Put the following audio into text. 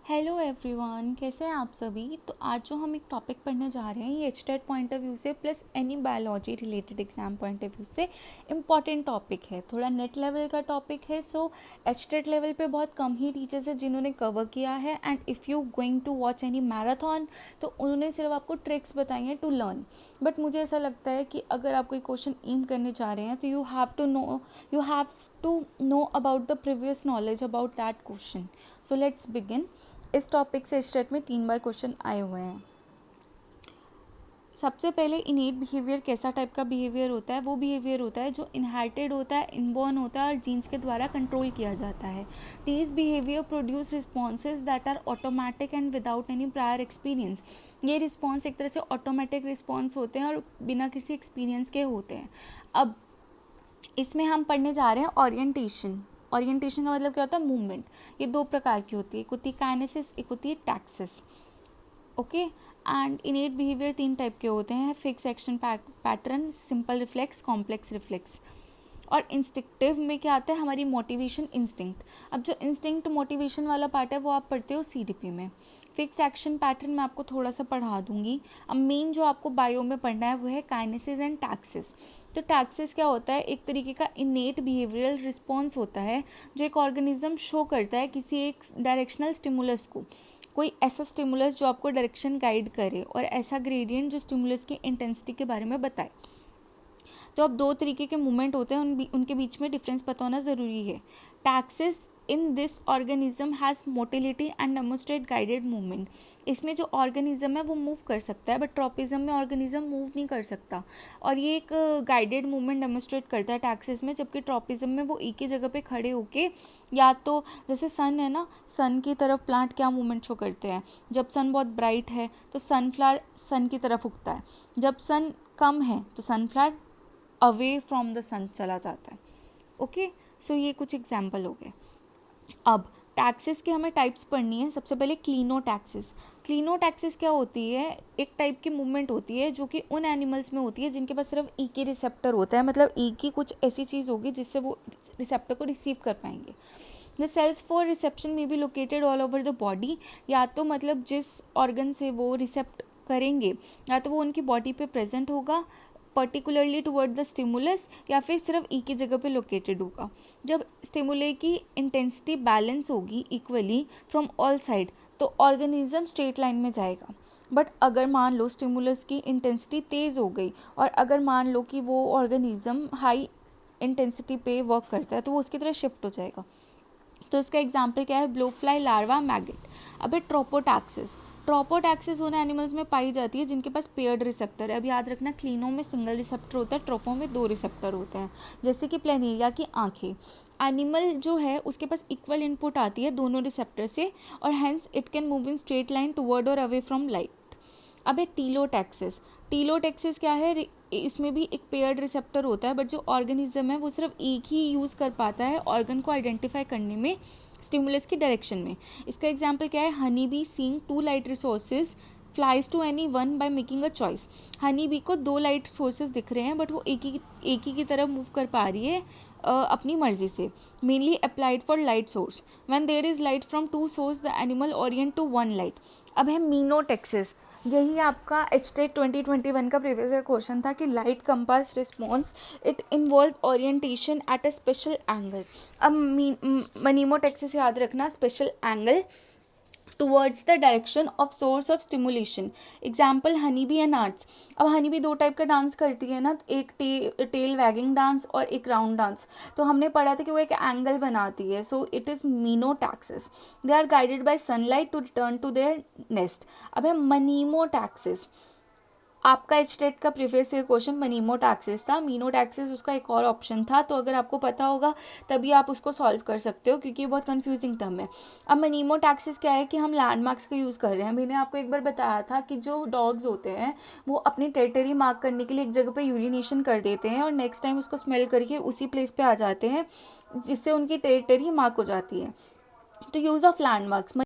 Hello everyone, कैसे हैं आप सभी। तो आज जो हम एक टॉपिक पढ़ने जा रहे हैं ये एचटेट पॉइंट ऑफ व्यू से plus any biology related exam point of view से इम्पॉर्टेंट टॉपिक है। थोड़ा नेट लेवल का टॉपिक है, सो एचटेट लेवल पे बहुत कम ही टीचर्स हैं जिन्होंने कवर किया है। And if you going to watch any marathon तो उन्होंने सिर्फ आपको ट्रिक्स बताई हैं टू लर्न। बट मुझे ऐसा लगता है कि अगर आप कोई क्वेश्चन एम करने जा रहे हैं तो you have to know about the previous knowledge about that question. So let's begin. इस टॉपिक से स्टेट में 3 बार क्वेश्चन आए हुए हैं। सबसे पहले इनेट बिहेवियर कैसा टाइप का बिहेवियर होता है। वो बिहेवियर होता है जो इनहेरिटेड होता है, इनबॉर्न होता है और जीन्स के द्वारा कंट्रोल किया जाता है। These behaviour produce responses that are automatic and without any prior experience. ये रिस्पॉन्स एक तरह से ऑटोमेटिक रिस्पॉन्स होते हैं और बिना किसी एक्सपीरियंस के होते हैं। अब इसमें हम पढ़ने जा रहे हैं ओरिएंटेशन। ओरिएंटेशन का मतलब क्या होता है? मूवमेंट। ये 2 प्रकार की होती है, एक होती है काइनेसिस, एक होती है taxis. Okay. And इनेट behaviour 3 type के होते हैं, fix action pattern, simple reflex, complex reflex. और इंस्टिंक्टिव में क्या आता है? हमारी मोटिवेशन, इंस्टिंक्ट। अब जो इंस्टिंक्ट मोटिवेशन वाला पार्ट है वो आप पढ़ते हो सीडीपी में। फिक्स एक्शन पैटर्न मैं आपको थोड़ा सा पढ़ा दूंगी। अब मेन जो आपको बायो में पढ़ना है वो है काइनेसिस एंड टैक्सिस। तो टैक्सिस क्या होता है? एक तरीके का इनेट बिहेवियरल रिस्पॉन्स होता है जो एक ऑर्गेनिज्म शो करता है किसी एक डायरेक्शनल स्टिमुलस को। कोई ऐसा स्टिमुलस जो आपको डायरेक्शन गाइड करे और ऐसा ग्रेडियंट जो स्टिमुलस की इंटेंसिटी के बारे में बताए। तो अब 2 तरीके के मूवमेंट होते हैं, उनके बीच में डिफरेंस पता होना ज़रूरी है। Taxis in this organism has motility and demonstrate guided movement. इसमें जो ऑर्गेनिज्म है वो मूव कर सकता है, बट ट्रॉपिज्म में ऑर्गेनिज्म मूव नहीं कर सकता और ये एक गाइडेड मूवमेंट डेमोस्ट्रेट करता है टैक्सिस में। जबकि ट्रॉपिज्म में वो एक ही जगह पे खड़े होके, या तो जैसे सन है ना, सन की तरफ प्लांट क्या मूवमेंट शो करते हैं? जब सन बहुत ब्राइट है तो सनफ्लावर सन की तरफ उगता है, जब सन कम है तो सनफ्लावर अवे फ्रॉम द सन चला जाता है। ओके, सो ये कुछ एग्जाम्पल हो गए। अब टैक्सेस के हमें टाइप्स पढ़नी है। सबसे पहले क्लीनोटैक्सिस। क्लीनोटैक्सिस क्या होती है? एक टाइप की मूवमेंट होती है जो कि उन एनिमल्स में होती है जिनके पास सिर्फ एक ही रिसेप्टर होता है, मतलब एक ही कुछ ऐसी चीज़ होगी जिससे वो रिसेप्टर को रिसीव कर पाएंगे। द सेल्स फॉर रिसेप्शन में be located all over the body. या तो मतलब जिस ऑर्गन से वो रिसेप्ट करेंगे या तो वो उनकी बॉडी पे प्रेजेंट होगा पर्टिकुलरली टुवर्ड द स्टिमुलस, या फिर सिर्फ एक ही जगह पे लोकेटेड होगा। जब स्टिमुले की इंटेंसिटी बैलेंस होगी इक्वली फ्रॉम ऑल साइड तो ऑर्गेनिज्म स्ट्रेट लाइन में जाएगा। बट अगर मान लो स्टिमुलस की इंटेंसिटी तेज़ हो गई और अगर मान लो कि वो ऑर्गेनिज्म हाई इंटेंसिटी पे वर्क करता है तो वो उसकी तरह शिफ्ट हो जाएगा। तो इसका एग्जाम्पल क्या है? ब्लोफ्लाई लार्वा, मैगेट। अब ट्रोपोटैक्सिस। ट्रोपोटैक्सिस उन एनिमल्स में पाई जाती है जिनके पास पेयर्ड रिसेप्टर है। अब याद रखना, क्लीनो में सिंगल रिसेप्टर होता है, ट्रोपो में 2 रिसेप्टर होते हैं। जैसे कि प्लेनेरिया की आंखें। एनिमल जो है उसके पास इक्वल इनपुट आती है दोनों रिसेप्टर से और hence it can move in straight line toward और अवे फ्रॉम लाइट। अब है टीलोटैक्सिस। टीलोटैक्सिस क्या है? इसमें भी एक पेयर्ड रिसेप्टर होता है, बट जो ऑर्गेनिज्म है वो सिर्फ एक ही यूज़ कर पाता है ऑर्गन को आइडेंटिफाई करने में, स्टिमुलस की डायरेक्शन में। इसका एग्जांपल क्या है? Honey bee seeing 2 light resources flies to any one by making a choice. Honey bee को 2 लाइट सोर्सेज दिख रहे हैं बट वो एक ही की तरफ मूव कर पा रही है अपनी मर्जी से। Mainly applied for light source. When there is light from 2 source the animal orient to 1 light. अब है मीनोटैक्सिस। यही आपका एचटेट 2021 का प्रीवियस क्वेश्चन था कि light compass response it involve orientation at a special angle. अब मनीमोटैक्सिस याद रखना, special angle towards the direction of source of stimulation. Example honey bee and arts. अब हनी बी 2 टाइप का डांस करती है ना, एक टेल वैगिंग डांस और एक राउंड डांस। तो हमने पढ़ा था कि वो एक एंगल बनाती है, so it is menotaxis. They are guided by sunlight to return to their nest. अब है मनीमोटैक्सिस। आपका एचटेट का प्रीवियस ईयर क्वेश्चन मनीमोटैक्सिस था, मीनोटैक्सिस उसका एक और ऑप्शन था। तो अगर आपको पता होगा तभी आप उसको सॉल्व कर सकते हो क्योंकि ये बहुत कंफ्यूजिंग टर्म है। अब मनीमोटैक्सिस क्या है कि हम लैंडमार्क्स का यूज़ कर रहे हैं। मैंने आपको एक बार बताया था कि जो डॉग्स होते हैं वो अपनी टेरिटरी मार्क करने के लिए एक जगह पे यूरिनेशन कर देते हैं और नेक्स्ट टाइम उसको स्मेल करके उसी प्लेस पे आ जाते हैं जिससे उनकी टेरिटरी मार्क हो जाती है। तो यूज़ ऑफ लैंडमार्क्स।